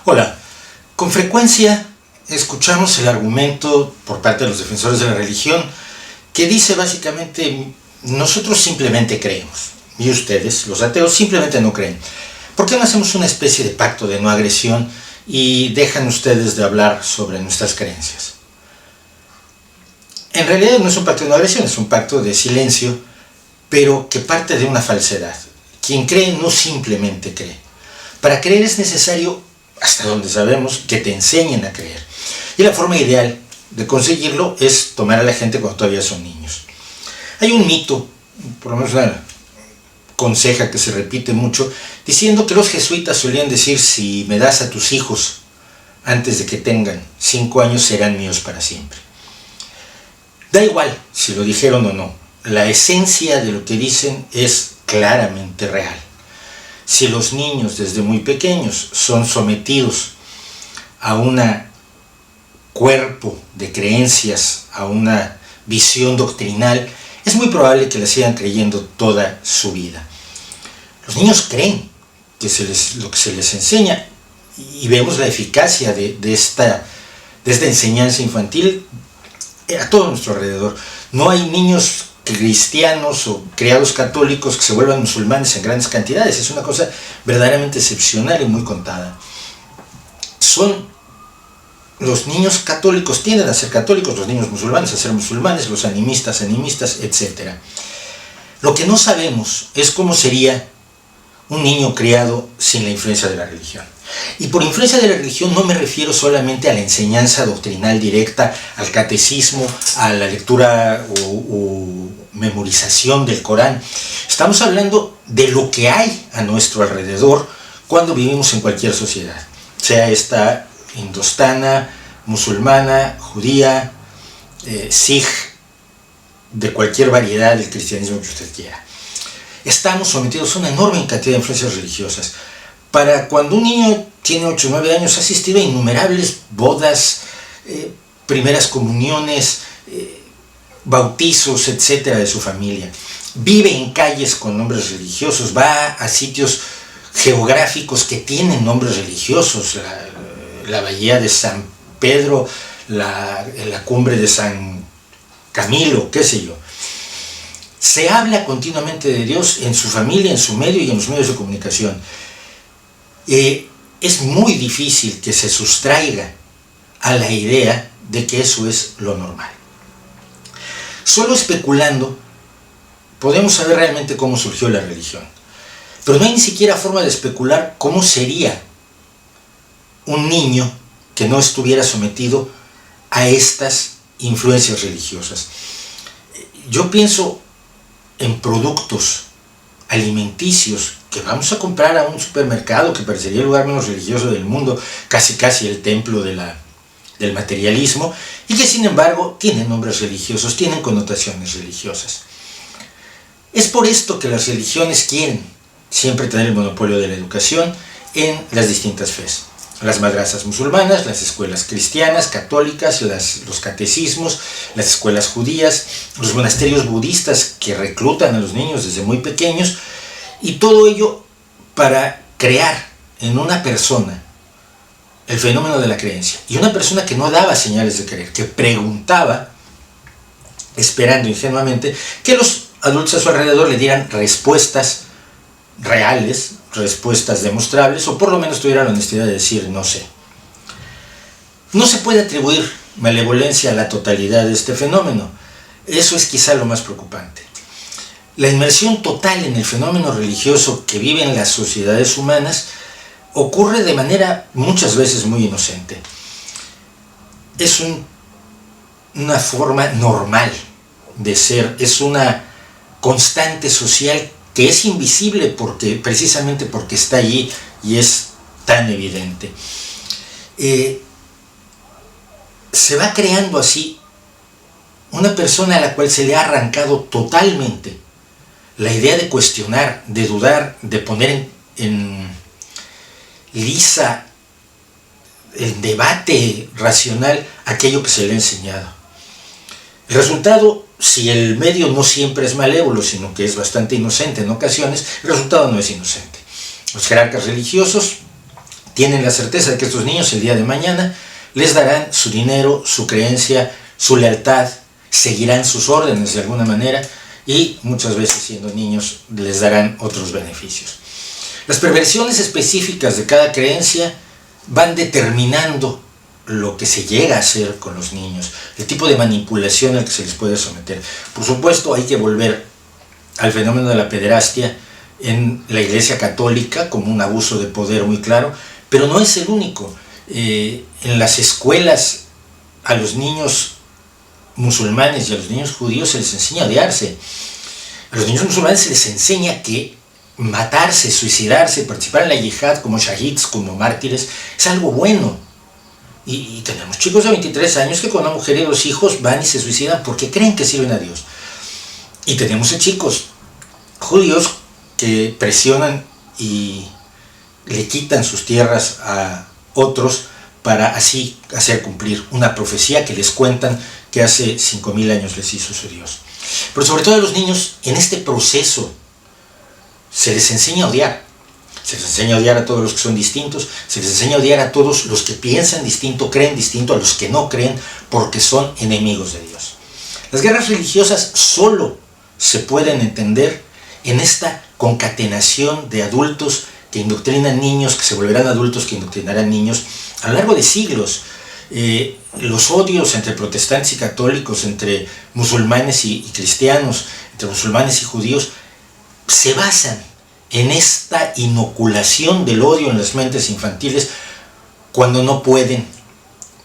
Hola, con frecuencia escuchamos el argumento por parte de los defensores de la religión que dice básicamente: nosotros simplemente creemos y ustedes, los ateos, simplemente no creen. ¿Por qué no hacemos una especie de pacto de no agresión y dejan ustedes de hablar sobre nuestras creencias? En realidad no es un pacto de no agresión, es un pacto de silencio, pero que parte de una falsedad. Quien cree no simplemente cree. Para creer es necesario, hasta donde sabemos, que te enseñen a creer. Y la forma ideal de conseguirlo es tomar a la gente cuando todavía son niños. Hay un mito, por lo menos una conseja que se repite mucho, diciendo que los jesuitas solían decir: si me das a tus hijos antes de que tengan 5 años, serán míos para siempre. Da igual si lo dijeron o no, la esencia de lo que dicen es claramente real. Si los niños desde muy pequeños son sometidos a un cuerpo de creencias, a una visión doctrinal, es muy probable que la sigan creyendo toda su vida. Los niños creen que lo que se les enseña, y vemos la eficacia de esta enseñanza infantil a todo nuestro alrededor. No hay niños cristianos o criados católicos que se vuelvan musulmanes en grandes cantidades. Es una cosa verdaderamente excepcional y muy contada. Los niños católicos tienden a ser católicos, los niños musulmanes a ser musulmanes, los animistas, etc. Lo que no sabemos es cómo sería un niño criado sin la influencia de la religión. Y por influencia de la religión no me refiero solamente a la enseñanza doctrinal directa, al catecismo, a la lectura o memorización del Corán. Estamos hablando de lo que hay a nuestro alrededor cuando vivimos en cualquier sociedad, sea esta indostana, musulmana, judía, sikh, de cualquier variedad del cristianismo que usted quiera. Estamos sometidos a una enorme cantidad de influencias religiosas. Para cuando un niño tiene 8 o 9 años, ha asistido a innumerables bodas, primeras comuniones, bautizos, etcétera, de su familia. Vive en calles con nombres religiosos, va a sitios geográficos que tienen nombres religiosos, la bahía de San Pedro, la cumbre de San Camilo, qué sé yo. Se habla continuamente de Dios en su familia, en su medio y en los medios de comunicación. Es muy difícil que se sustraiga a la idea de que eso es lo normal. Solo especulando podemos saber realmente cómo surgió la religión, pero no hay ni siquiera forma de especular cómo sería un niño que no estuviera sometido a estas influencias religiosas. Yo pienso en productos alimenticios que vamos a comprar a un supermercado que parecería el lugar menos religioso del mundo, casi el templo del materialismo, y que sin embargo tienen nombres religiosos, tienen connotaciones religiosas. Es por esto que las religiones quieren siempre tener el monopolio de la educación en las distintas fes. Las madrasas musulmanas, las escuelas cristianas, católicas, los catecismos, las escuelas judías, los monasterios budistas que reclutan a los niños desde muy pequeños, y todo ello para crear en una persona el fenómeno de la creencia. Y una persona que no daba señales de creer, que preguntaba, esperando ingenuamente que los adultos a su alrededor le dieran respuestas reales, respuestas demostrables, o por lo menos tuviera la honestidad de decir no sé. No se puede atribuir malevolencia a la totalidad de este fenómeno. Eso es quizá lo más preocupante. La inmersión total en el fenómeno religioso que viven las sociedades humanas ocurre de manera muchas veces muy inocente. Es una forma normal de ser, es una constante social que es invisible precisamente porque está allí y es tan evidente. Se va creando así una persona a la cual se le ha arrancado totalmente la idea de cuestionar, de dudar, de poner en lisa, en debate racional aquello que se le ha enseñado. El resultado, si el medio no siempre es malévolo, sino que es bastante inocente en ocasiones, el resultado no es inocente. Los jerarcas religiosos tienen la certeza de que estos niños el día de mañana les darán su dinero, su creencia, su lealtad, seguirán sus órdenes de alguna manera y muchas veces siendo niños les darán otros beneficios. Las perversiones específicas de cada creencia van determinando lo que se llega a hacer con los niños, el tipo de manipulación al que se les puede someter. Por supuesto, hay que volver al fenómeno de la pederastia en la Iglesia Católica como un abuso de poder muy claro, pero no es el único. En las escuelas a los niños musulmanes y a los niños judíos se les enseña a odiarse. A los niños musulmanes se les enseña que matarse, suicidarse, participar en la yihad como shahids, como mártires, es algo bueno. Y tenemos chicos de 23 años que con una mujer y 2 hijos van y se suicidan porque creen que sirven a Dios. Y tenemos a chicos judíos que presionan y le quitan sus tierras a otros para así hacer cumplir una profecía que les cuentan que hace 5000 años les hizo su Dios. Pero sobre todo a los niños, en este proceso se les enseña a odiar. Se les enseña a odiar a todos los que son distintos, se les enseña a odiar a todos los que piensan distinto, creen distinto, a los que no creen, porque son enemigos de Dios. Las guerras religiosas solo se pueden entender en esta concatenación de adultos que indoctrinan niños, que se volverán adultos que indoctrinarán niños a lo largo de siglos. Los odios entre protestantes y católicos, entre musulmanes y cristianos, entre musulmanes y judíos, se basan en esta inoculación del odio en las mentes infantiles cuando no pueden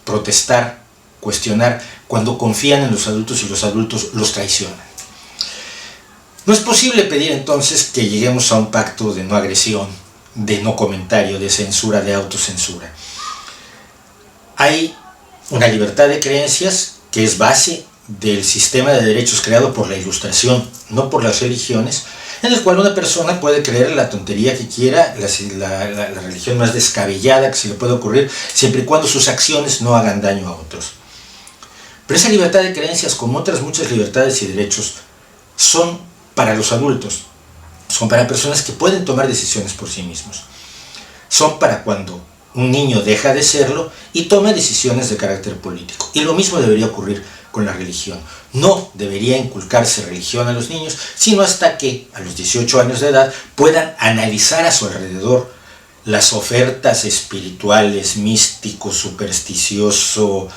protestar, cuestionar, cuando confían en los adultos y los adultos los traicionan. No es posible pedir entonces que lleguemos a un pacto de no agresión, de no comentario, de censura, de autocensura. Hay una libertad de creencias que es base del sistema de derechos creado por la Ilustración, no por las religiones, en el cual una persona puede creer la tontería que quiera, la religión más descabellada que se le puede ocurrir, siempre y cuando sus acciones no hagan daño a otros. Pero esa libertad de creencias, como otras muchas libertades y derechos, son para los adultos, son para personas que pueden tomar decisiones por sí mismos. Son para cuando un niño deja de serlo y toma decisiones de carácter político. Y lo mismo debería ocurrir con la religión. No debería inculcarse religión a los niños, sino hasta que a los 18 años de edad puedan analizar a su alrededor las ofertas espirituales, místicos, supersticioso,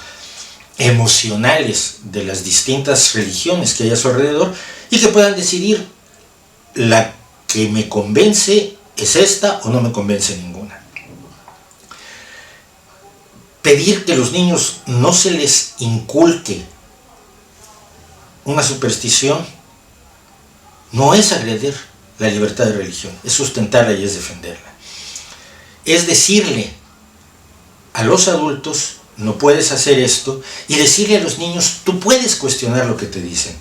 emocionales de las distintas religiones que hay a su alrededor y que puedan decidir: la que me convence es esta o no me convence ninguna. Pedir que los niños no se les inculque una superstición no es agredir la libertad de religión, es sustentarla y es defenderla. Es decirle a los adultos: no puedes hacer esto, y decirle a los niños: tú puedes cuestionar lo que te dicen.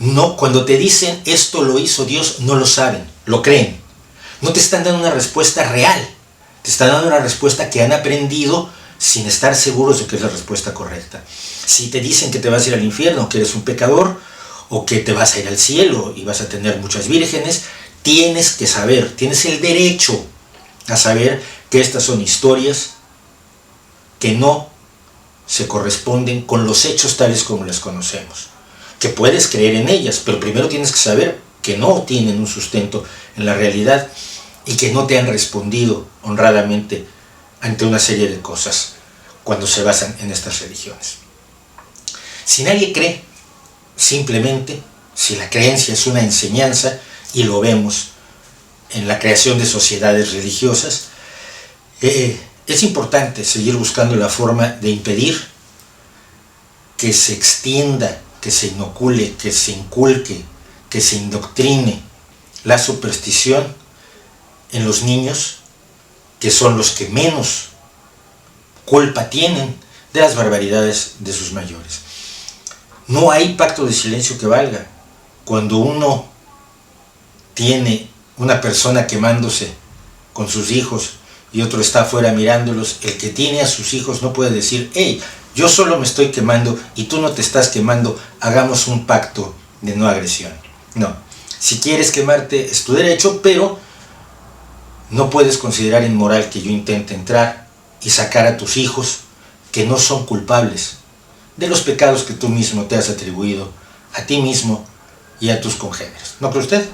No, cuando te dicen esto lo hizo Dios, no lo saben, lo creen. No te están dando una respuesta real, te están dando una respuesta que han aprendido sin estar seguros de que es la respuesta correcta. Si te dicen que te vas a ir al infierno, que eres un pecador, o que te vas a ir al cielo y vas a tener muchas vírgenes, tienes que saber, tienes el derecho a saber que estas son historias que no se corresponden con los hechos tales como las conocemos. Que puedes creer en ellas, pero primero tienes que saber que no tienen un sustento en la realidad y que no te han respondido honradamente ante una serie de cosas cuando se basan en estas religiones. Si nadie cree, simplemente, si la creencia es una enseñanza, y lo vemos en la creación de sociedades religiosas, es importante seguir buscando la forma de impedir que se extienda, que se inocule, que se inculque, que se indoctrine la superstición en los niños, que son los que menos culpa tienen de las barbaridades de sus mayores. No hay pacto de silencio que valga. Cuando uno tiene una persona quemándose con sus hijos y otro está afuera mirándolos, el que tiene a sus hijos no puede decir: hey, yo solo me estoy quemando y tú no te estás quemando, hagamos un pacto de no agresión. No, si quieres quemarte es tu derecho, pero No puedes considerar inmoral que yo intente entrar y sacar a tus hijos, que no son culpables de los pecados que tú mismo te has atribuido a ti mismo y a tus congéneres. ¿No cree usted?